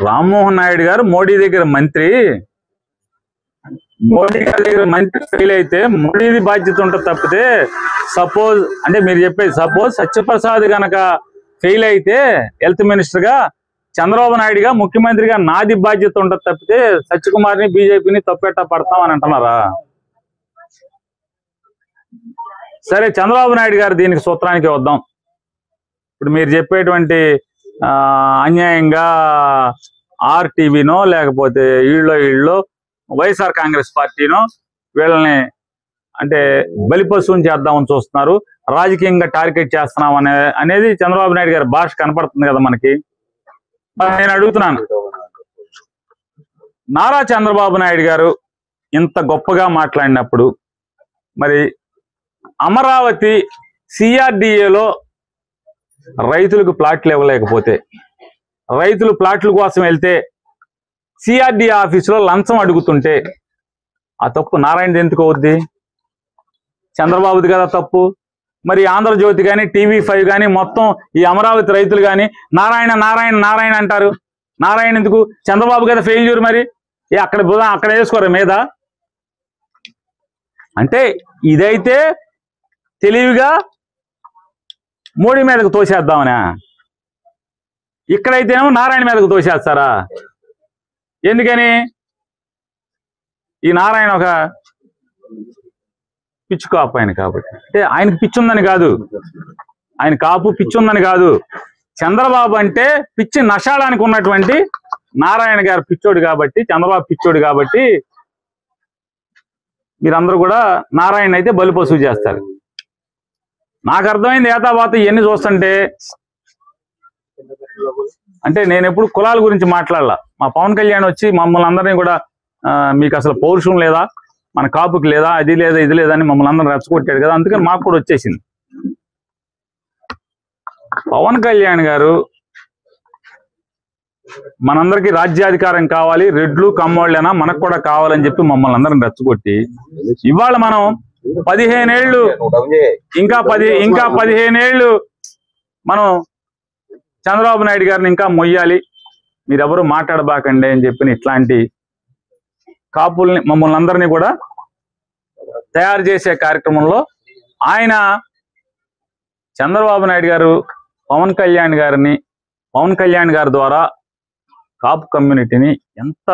రామ్మోహన్ నాయుడు గారు మోడీ దగ్గర మంత్రి, మోడీ గారి దగ్గర మంత్రి ఫెయిల్ అయితే మోడీది బాధ్యత ఉంటుంది తప్పితే, సపోజ్ అంటే మీరు చెప్పేది సపోజ్ సత్యప్రసాద్ గనక ఫెయిల్ అయితే హెల్త్ మినిస్టర్ గా, చంద్రబాబు నాయుడుగా ముఖ్యమంత్రిగా నాది బాధ్యత ఉంటుంది తప్పితే సత్యకుమార్ని బీజేపీని తప్పెట్ట పడతామని అంటున్నారా? సరే, చంద్రబాబు నాయుడు గారు దీనికి సూత్రానికి వద్దాం. ఇప్పుడు మీరు చెప్పేటువంటి అన్యాయంగా ఆర్టీవీనో లేకపోతే ఈళ్ళో వైఎస్ఆర్ కాంగ్రెస్ పార్టీనో వీళ్ళని అంటే బలిపశువుని చేద్దామని చూస్తున్నారు, రాజకీయంగా టార్గెట్ చేస్తున్నాం అనేది చంద్రబాబు నాయుడు గారి భాష కనపడుతుంది కదా మనకి. నేను అడుగుతున్నాను, నారా చంద్రబాబు నాయుడు గారు ఇంత గొప్పగా మాట్లాడినప్పుడు మరి అమరావతి సిఆర్డిఏలో రైతులకు ప్లాట్లు ఇవ్వలేకపోతే, రైతులు ప్లాట్ల కోసం వెళ్తే సిఆర్డిఏ ఆఫీసులో లంచం అడుగుతుంటే ఆ తప్పు నారాయణది ఎందుకు అవుద్ది? చంద్రబాబుది కదా తప్పు. మరి ఆంధ్రజ్యోతి కానీ TV5 కానీ మొత్తం ఈ అమరావతి రైతులు కానీ నారాయణ నారాయణ నారాయణ అంటారు. నారాయణ ఎందుకు? చంద్రబాబు కదా ఫెయిల్యూర్. మరి అక్కడ వేసుకోరు మీద. అంటే ఇదైతే తెలివిగా మోడీ మీదకు తోసేద్దామనా? ఇక్కడైతేనేమో నారాయణ మీదకు తోసేస్తారా? ఎందుకని? ఈ నారాయణ ఒక పిచ్చు కాపు ఆయన కాబట్టి. అంటే ఆయనకు పిచ్చుందని కాదు, ఆయన కాపు పిచ్చుందని కాదు, చంద్రబాబు అంటే పిచ్చి నషాడానికి ఉన్నటువంటి నారాయణ గారు పిచ్చోడు కాబట్టి, చంద్రబాబు పిచ్చోడు కాబట్టి మీరందరూ కూడా నారాయణ అయితే బలిపశువు చేస్తారు. నాకు అర్థమైంది ఏతావాత ఇవన్నీ చూస్తుంటే. అంటే నేను ఎప్పుడు కులాల గురించి మాట్లాడాల. మా పవన్ కళ్యాణ్ వచ్చి మమ్మల్ని అందరినీ కూడా మీకు అసలు పౌరుషం లేదా, మన కాపుకి లేదా, అది లేదా ఇది లేదని మమ్మల్ని అందరిని రెచ్చగొట్టాడు కదా, అందుకని మాకు కూడా వచ్చేసింది. పవన్ కళ్యాణ్ గారు మనందరికీ రాజ్యాధికారం కావాలి, రెడ్లు కమ్మోళ్ళైనా మనకు కూడా కావాలని చెప్పి మమ్మల్ని అందరిని రెచ్చగొట్టి ఇవాళ మనం 15 ఏళ్ళు ఇంకా 15 ఏళ్ళు మనం చంద్రబాబు నాయుడు గారిని ఇంకా మొయ్యాలి, మీరెవరు మాట్లాడబాకండి అని చెప్పి ఇట్లాంటి కాపుల్ని మమ్మల్ని అందరినీ కూడా తయారు చేసే కార్యక్రమంలో ఆయన చంద్రబాబు నాయుడు గారు పవన్ కళ్యాణ్ గారి ద్వారా కాపు కమ్యూనిటీని ఎంత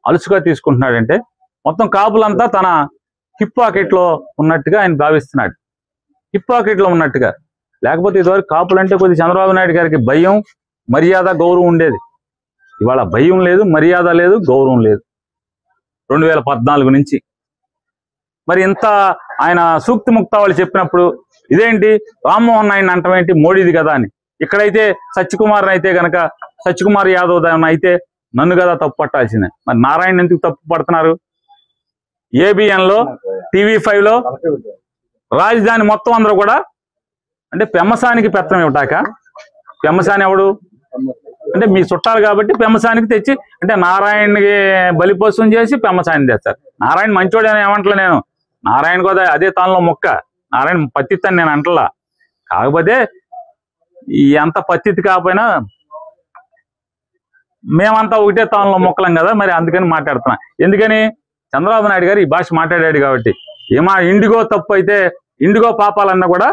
అలుసుగా తీసుకుంటున్నాడంటే మొత్తం కాపులంతా తన హిప్ పాకెట్లో ఉన్నట్టుగా ఆయన భావిస్తున్నాడు. హిప్ పాకెట్లో ఉన్నట్టుగా. లేకపోతే ఇదివరకు కాపులంటే కొద్ది చంద్రబాబు నాయుడు గారికి భయం, మర్యాద, గౌరవం ఉండేది. ఇవాళ భయం లేదు, మర్యాద లేదు, గౌరవం లేదు 2014 నుంచి. మరి ఇంత ఆయన సూక్తి ముక్తావాళ్ళు చెప్పినప్పుడు ఇదేంటి రామ్మోహన్ నాయుడు అంటమేంటి, మోడీది కదా అని. ఇక్కడైతే సత్యకుమార్ అయితే గనక సత్యకుమార్ యాదవ్ అయితే నన్ను కదా తప్పు పట్టాల్సిందే. మరి నారాయణ ఎందుకు తప్పు పడుతున్నారు? ABNలో TV5లో రాజధాని మొత్తం అందరూ కూడా అంటే పెమ్మసానికి పెత్తనం ఇవ్వటాక. పెమ్మసాని ఎవడు అంటే మీ చుట్టాలు కాబట్టి పెమ్మసానికి తెచ్చి అంటే నారాయణకి బలిపశువుని చేసి పెమ్మసాని తెస్తారు. నారాయణ మంచోడు అని ఏమంటలే నేను, నారాయణ కూడా అదే తానులో మొక్క, నారాయణ పత్తిత్తని నేను అంటలా. కాకపోతే ఎంత పత్తిత్తి కాకపోయినా మేమంతా ఒకటే తానులో మొక్కలం కదా, మరి అందుకని మాట్లాడుతున్నా. ఎందుకని? చంద్రబాబు నాయుడు గారు ఈ భాష మాట్లాడాడు కాబట్టి. ఏమా ఇండిగో తప్పు అయితే ఇండిగో పాపాలన్నా కూడా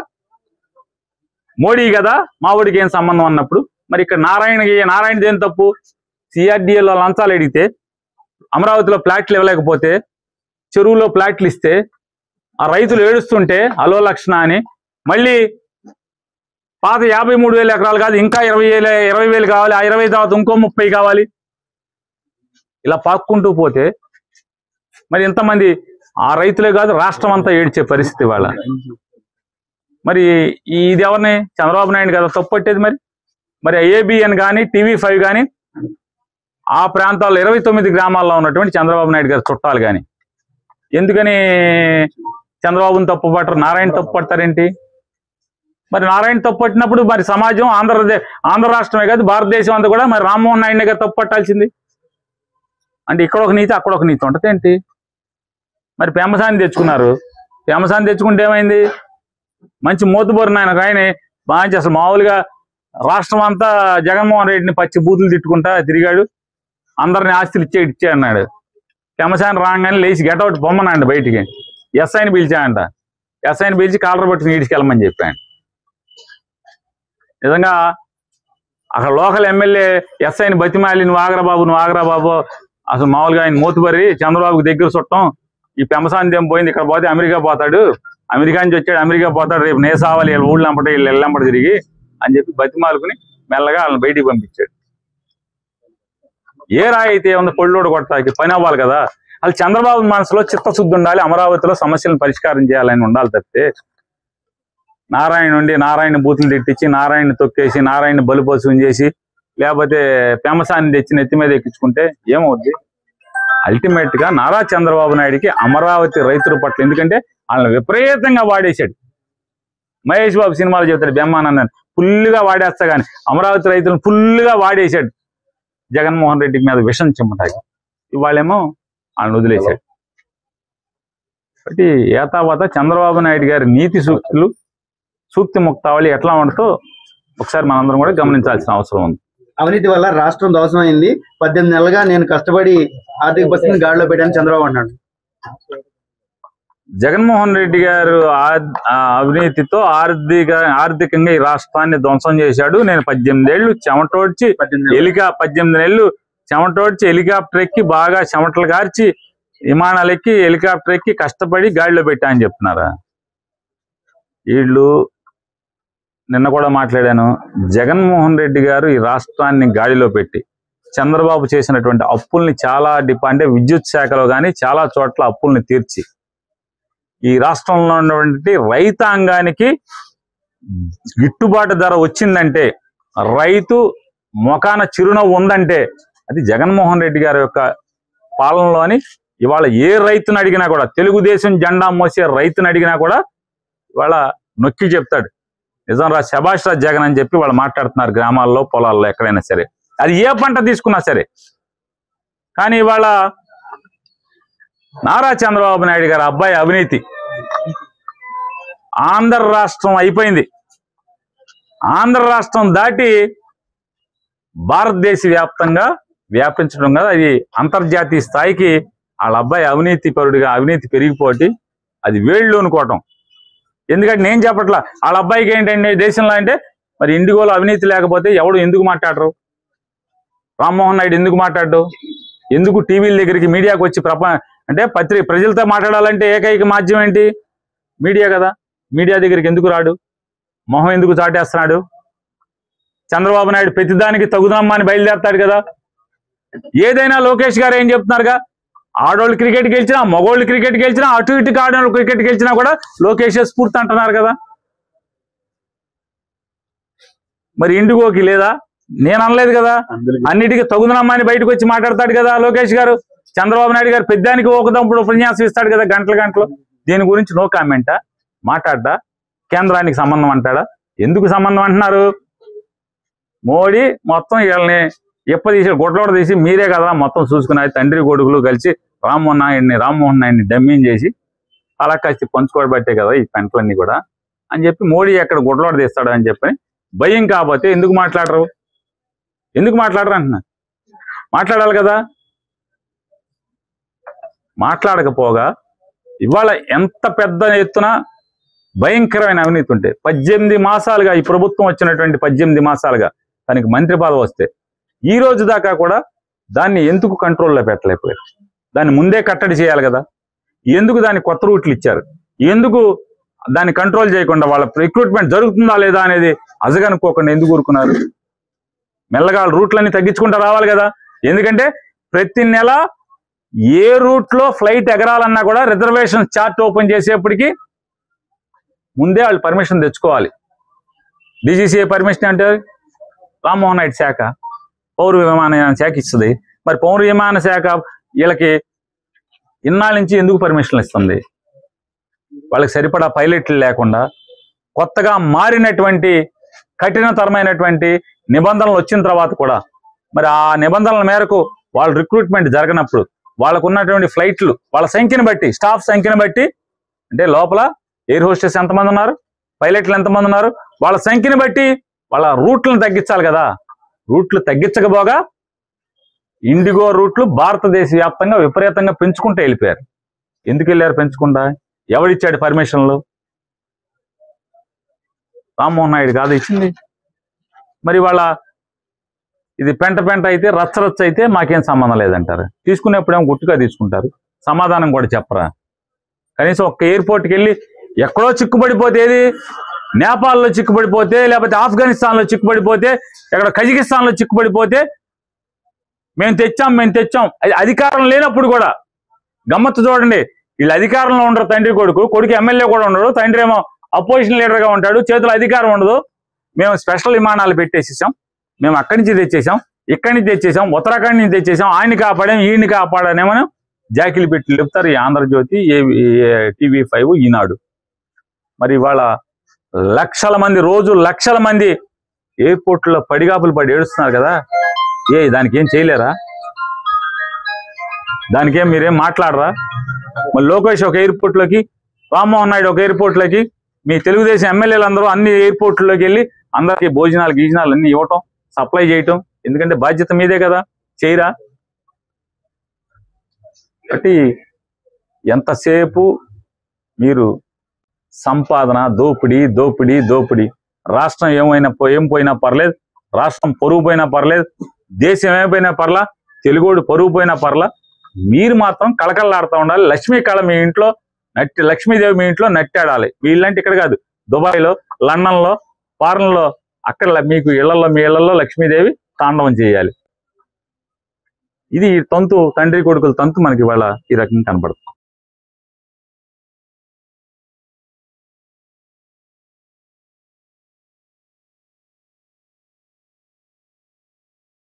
మోడీ కదా, మా ఊడికి ఏం సంబంధం అన్నప్పుడు మరి ఇక్కడ నారాయణది ఏం తప్పు? సిఆర్డిఏలో లంచాలు అడిగితే, అమరావతిలో ప్లాట్లు ఇవ్వలేకపోతే, చెరువులో ప్లాట్లు ఇస్తే ఆ రైతులు ఏడుస్తుంటే అలో లక్షణ అని మళ్ళీ పాత 53,000 ఎకరాలు కాదు ఇంకా 20,000 కావాలి, ఆ 20 తర్వాత ఇంకో 30 కావాలి, ఇలా పాక్కుంటూ పోతే మరి ఇంతమంది ఆ రైతులే కాదు రాష్ట్రం అంతా ఏడ్చే పరిస్థితి వాళ్ళ. మరి ఇది ఎవరిని? చంద్రబాబు నాయుడు కదా తప్పు పట్టేది. మరి ABN కానీ TV5 కానీ ఆ ప్రాంతాల్లో 29 గ్రామాల్లో ఉన్నటువంటి చంద్రబాబు నాయుడు గారి చుట్టాలు కానీ ఎందుకని చంద్రబాబుని తప్పు పట్టరు, నారాయణ తప్పు పడతారేంటి? మరి నారాయణ తప్పు పట్టినప్పుడు మరి సమాజం ఆంధ్ర రాష్ట్రమే కాదు భారతదేశం అంతా కూడా మరి రామ్మోహన్ నాయుడు గారు తప్పు పట్టాల్సింది. అంటే ఇక్కడ ఒక నీతి అక్కడ ఒక నీతి ఉంటుంది ఏంటి? మరి పెమ్మసాని తెచ్చుకున్నారు. పెమ్మసాని తెచ్చుకుంటే ఏమైంది? మంచి మోతుబోరు ఆయన బాగా అసలు మామూలుగా రాష్ట్రం అంతా జగన్మోహన్ రెడ్డిని పచ్చి బూతులు తిట్టుకుంటా తిరిగాడు. అందరిని ఆస్తులు ఇచ్చే అన్నాడు. కెమసాని రాగానే లేచి గెటౌట్ బొమ్మనండి బయటికి. ఎస్ఐని పిలిచాయంట. ఎస్ఐని పిలిచి కాలర్ పట్టుకుని ఈడ్చుకెళ్ళమని చెప్పాను. నిజంగా అక్కడ లోకల్ ఎమ్మెల్యే ఎస్ఐని బతిమాలి నువ్వు ఆగరా బాబు అసలు మామూలుగా ఆయన మూతుబరి చంద్రబాబుకి దగ్గర చుట్టం, ఈ పెంపసాని ఏం పోయింది, ఇక్కడ పోతే అమెరికా పోతాడు, అమెరికా నుంచి వచ్చాడు అమెరికా పోతాడు, రేపు నే సావాలి వీళ్ళ ఊళ్ళో వెంబడి వీళ్ళు ఎల్లంబడి తిరిగి అని చెప్పి బతిమాలుకుని మెల్లగా వాళ్ళని బయటికి పంపించాడు. ఏ రాయి అయితే ఏమన్నా పొళ్ళోడు కొట్టాకి పని అవ్వాలి కదా. వాళ్ళు చంద్రబాబు మనసులో చిత్తశుద్ధి ఉండాలి, అమరావతిలో సమస్యలను పరిష్కారం చేయాలని ఉండాలి తప్పితే నారాయణ బూతులు తిట్టించి, నారాయణ తొక్కేసి, నారాయణ బలుపసుం చేసి, లేకపోతే పెమసాన్ని తెచ్చి నెత్తి మీద ఎక్కించుకుంటే ఏమవుద్ది? అల్టిమేట్ గా నారా చంద్రబాబు నాయుడికి అమరావతి రైతుల పట్ల, ఎందుకంటే వాళ్ళని విపరీతంగా వాడేశాడు. మహేష్ బాబు సినిమాలు చెబుతాడు బెమ్మానన్నాను ఫుల్గా వాడేస్తా కానీ అమరావతి రైతులను ఫుల్గా వాడేశాడు. జగన్మోహన్ రెడ్డి మీద విషం చెమ్మటాకి ఇవాళేమో వాళ్ళని వదిలేశాడు. కాబట్టి ఏతావాత చంద్రబాబు నాయుడు గారి నీతి సూక్తి ముక్తావళి ఎట్లా ఉంటుందో ఒకసారి మనందరం కూడా గమనించాల్సిన అవసరం ఉంది. అవినీతి వల్ల రాష్ట్రం దోషం అయింది, 18 నెలలుగా నేను కష్టపడి ఆర్థిక పరిస్థితిని గాడిలో పెట్టాను చంద్రబాబు అన్నాడు. జగన్మోహన్ రెడ్డి గారు అవినీతితో ఆర్థికంగా ఈ రాష్ట్రాన్ని ధ్వంసం చేశాడు. నేను 18 ఏళ్ళు చెమటోడ్చి 18 నెలలు చెమటోడ్చి హెలికాప్టర్ ఎక్కి బాగా చెమటలు కార్చి విమానాలు ఎక్కి హెలికాప్టర్ ఎక్కి కష్టపడి గాడిలో పెట్టా అని చెప్తున్నారా? వీళ్ళు నిన్న కూడా మాట్లాడాను. జగన్మోహన్ రెడ్డి గారు ఈ రాష్ట్రాన్ని గాడిలో పెట్టి చంద్రబాబు చేసినటువంటి అప్పుల్ని చాలా అంటే విద్యుత్ శాఖలో కానీ చాలా చోట్ల అప్పుల్ని తీర్చి ఈ రాష్ట్రంలో ఉన్నటువంటి రైతాంగానికి గిట్టుబాటు ధర వచ్చిందంటే, రైతు మొఖాన చిరునవ్వు ఉందంటే అది జగన్మోహన్ రెడ్డి గారి యొక్క పాలనలోని. ఇవాళ ఏ రైతుని అడిగినా కూడా, తెలుగుదేశం జెండా మోసే రైతుని అడిగినా కూడా ఇవాళ నొక్కి చెప్తాడు నిజం రా శభాష్ రాజ్ జగన్ అని చెప్పి వాళ్ళు మాట్లాడుతున్నారు గ్రామాల్లో పొలాల్లో ఎక్కడైనా సరే, అది ఏ పంట తీసుకున్నా సరే. కానీ ఇవాళ నారా చంద్రబాబు నాయుడు గారు అబ్బాయి అవినీతి ఆంధ్ర రాష్ట్రం అయిపోయింది. ఆంధ్ర రాష్ట్రం దాటి భారతదేశ వ్యాప్తంగా వ్యాపించడం కదా, అది అంతర్జాతీయ స్థాయికి వాళ్ళ అబ్బాయి అవినీతి పరుడిగా అవినీతి పెరిగిపోటి అది వేళ్ళు అనుకోవటం. ఎందుకంటే నేను చెప్పట్లా వాళ్ళ అబ్బాయికి ఏంటండి దేశంలో అంటే, మరి ఇండిగోలో అవినీతి లేకపోతే ఎవడు ఎందుకు మాట్లాడరు? రామ్మోహన్ నాయుడు ఎందుకు మాట్లాడు? ఎందుకు టీవీల దగ్గరికి మీడియాకి వచ్చి అంటే ప్రజలతో మాట్లాడాలంటే ఏకైక మాధ్యమం ఏంటి? మీడియా కదా. మీడియా దగ్గరికి ఎందుకు రాడు? మొహం ఎందుకు చాటేస్తున్నాడు? చంద్రబాబు నాయుడు ప్రతిదానికి తగుదమ్మా అని బయలుదేరతాడు కదా. ఏదైనా లోకేష్ గారు ఏం చెప్తున్నారుగా, ఆడోళ్ళు క్రికెట్ గెలిచినా మగోళ్ళు క్రికెట్ గెలిచినా అటు ఇటుకి ఆడోళ్ళు క్రికెట్ గెలిచినా కూడా లోకేష్ స్ఫూర్తి అంటున్నారు కదా. మరి ఇండిగోకి లేదా? నేను అనలేదు కదా. అన్నిటికీ తగుదనమ్మని బయటకు వచ్చి మాట్లాడతాడు కదా లోకేష్ గారు. చంద్రబాబు నాయుడు గారు పెద్దానికి ఒకప్పుడు ఉపన్యాసం ఇస్తాడు కదా గంటలు. దీని గురించి నో కామెంటా? మాట్లాడ్డా? కేంద్రానికి సంబంధం అంటాడా? ఎందుకు సంబంధం అంటున్నారు? మోడీ మొత్తం వీళ్ళని తీసి గొడ్లోడ తీసి మీరే కదా మొత్తం చూసుకున్నారు. తండ్రి కొడుకులు కలిసి రామ్మోహన్ నాయుడిని డమ్మింగ్ చేసి అలా కాస్త పంచుకోబట్టే కదా ఈ పెంటలన్నీ కూడా అని చెప్పి మోడీ ఎక్కడ గొడ్లోడ తీస్తాడు అని చెప్పని భయం. కాకపోతే ఎందుకు మాట్లాడరు అంటున్నా. మాట్లాడాలి కదా. మాట్లాడకపోగా ఇవాళ ఎంత పెద్ద ఎత్తున భయంకరమైన అవినీతి ఉంటే 18 మాసాలుగా ఈ ప్రభుత్వం వచ్చినటువంటి 18 మాసాలుగా తనకి మంత్రి పదవి వస్తే ఈ రోజు దాకా కూడా దాన్ని ఎందుకు కంట్రోల్లో పెట్టలేకపోయారు? దాన్ని ముందే కట్టడి చేయాలి కదా. ఎందుకు దాన్ని కొత్త రూట్లు ఇచ్చారు? ఎందుకు దాన్ని కంట్రోల్ చేయకుండా వాళ్ళ రిక్రూట్మెంట్ జరుగుతుందా లేదా అనేది అజగనుకోకుండా ఎందుకు ఊరుకున్నారు? మెల్లగా రూట్లన్నీ తగ్గించుకుంటూ రావాలి కదా. ఎందుకంటే ప్రతి నెల ఏ రూట్లో ఫ్లైట్ ఎగరాలన్నా కూడా రిజర్వేషన్ చార్ట్ ఓపెన్ చేసేప్పటికీ ముందే వాళ్ళు పర్మిషన్ తెచ్చుకోవాలి. డీజీసీఏ పర్మిషన్ అంటే రామ్మోహన్ నాయుడు శాఖ పౌర విమానయాన శాఖ ఇస్తుంది. మరి పౌర విమాన శాఖ వీళ్ళకి ఇన్నాళ్ళ నుంచి ఎందుకు పర్మిషన్లు ఇస్తుంది? వాళ్ళకి సరిపడా పైలట్లు లేకుండా కొత్తగా మారినటువంటి కఠినతరమైనటువంటి నిబంధనలు వచ్చిన తర్వాత కూడా మరి ఆ నిబంధనల మేరకు వాళ్ళ రిక్రూట్మెంట్ జరగనప్పుడు వాళ్ళకు ఉన్నటువంటి ఫ్లైట్లు వాళ్ళ సంఖ్యను బట్టి, స్టాఫ్ సంఖ్యను బట్టి, అంటే లోపల ఎయిర్ హోస్టెస్ ఎంతమంది ఉన్నారు, పైలట్లు ఎంతమంది ఉన్నారు, వాళ్ళ సంఖ్యను బట్టి వాళ్ళ రూట్లను తగ్గించాలి కదా. రూట్లు తగ్గించకపోగా ఇండిగో రూట్లు భారతదేశ వ్యాప్తంగా విపరీతంగా పెంచుకుంటూ వెళ్ళిపోయారు. ఎందుకు వెళ్ళారు పెంచుకుంటా? ఎవడిచ్చాడు పర్మిషన్లు? రామ్మోహన్ నాయుడు కాదు ఇచ్చింది. మరి వాళ్ళ ఇది పెంట అయితే రచ్చ అయితే మాకేం సంబంధం లేదంటారు. తీసుకునేప్పుడేమో గుట్టుగా తీసుకుంటారు, సమాధానం కూడా చెప్పరా. కనీసం ఒక్క ఎయిర్పోర్ట్కి వెళ్ళి ఎక్కడో చిక్కుపడిపోతే, ఏది నేపాల్లో చిక్కుపడిపోతే, లేకపోతే ఆఫ్ఘనిస్తాన్లో చిక్కుపడిపోతే, ఎక్కడ కజకిస్తాన్లో చిక్కుపడిపోతే మేము తెచ్చాం. అధికారం లేనప్పుడు కూడా గమ్మత్తు చూడండి. వీళ్ళు అధికారంలో ఉండరు, తండ్రి కొడుకు ఎమ్మెల్యే కూడా ఉండడు, తండ్రి ఏమో అపోజిషన్ లీడర్గా ఉంటాడు, చేతిలో అధికారం ఉండదు. మేము స్పెషల్ విమానాలు పెట్టేసేసాం, మేము అక్కడి నుంచి తెచ్చేసాం, ఇక్కడి నుంచి తెచ్చేసాం, ఉత్తరాఖండ్ నుంచి తెచ్చేసాం, ఆయన్ని కాపాడాం ఈయన్ని కాపాడానేమని జాకిలు పెట్టి చెప్తారు ఈ ఆంధ్రజ్యోతి, TV5, ఈనాడు. మరి ఇవాళ లక్షల మంది ఎయిర్పోర్ట్లో పడిగాపులు పడి ఏడుస్తున్నారు కదా. దానికి ఏం చేయలేరా? దానికేం మీరేం మాట్లాడరా? మరి లోకేష్ ఒక ఎయిర్పోర్ట్లోకి, రామ్మోహన్ నాయుడు ఒక ఎయిర్పోర్ట్లోకి, మీ తెలుగుదేశం ఎమ్మెల్యేలందరూ అన్ని ఎయిర్పోర్ట్లోకి వెళ్ళి అందరికీ భోజనాలు అన్ని ఇవ్వటం, సప్లై చేయటం, ఎందుకంటే బాధ్యత మీదే కదా, చేయరా? కాబట్టి ఎంతసేపు మీరు సంపాదన, దోపిడీ. రాష్ట్రం ఏం పోయినా పర్లేదు, రాష్ట్రం పరువు పోయినా పర్లేదు, దేశం ఏమైపోయినా పర్లా, తెలుగోడు పరువు పోయినా పర్లా, మీరు మాత్రం కళకళలాడుతూ ఉండాలి. లక్ష్మీదేవి మీ ఇంట్లో నట్టాడాలి. వీళ్ళంటే ఇక్కడ కాదు, దుబాయ్లో, లండన్లో, ఫారెన్లో, అక్కడ మీకు మీ ఇళ్లలో లక్ష్మీదేవి తాండవం చేయాలి. ఇది తంతు, తండ్రి కొడుకుల తంతు మనకి ఇవాళ ఈ రకంగా కనపడుతుంది.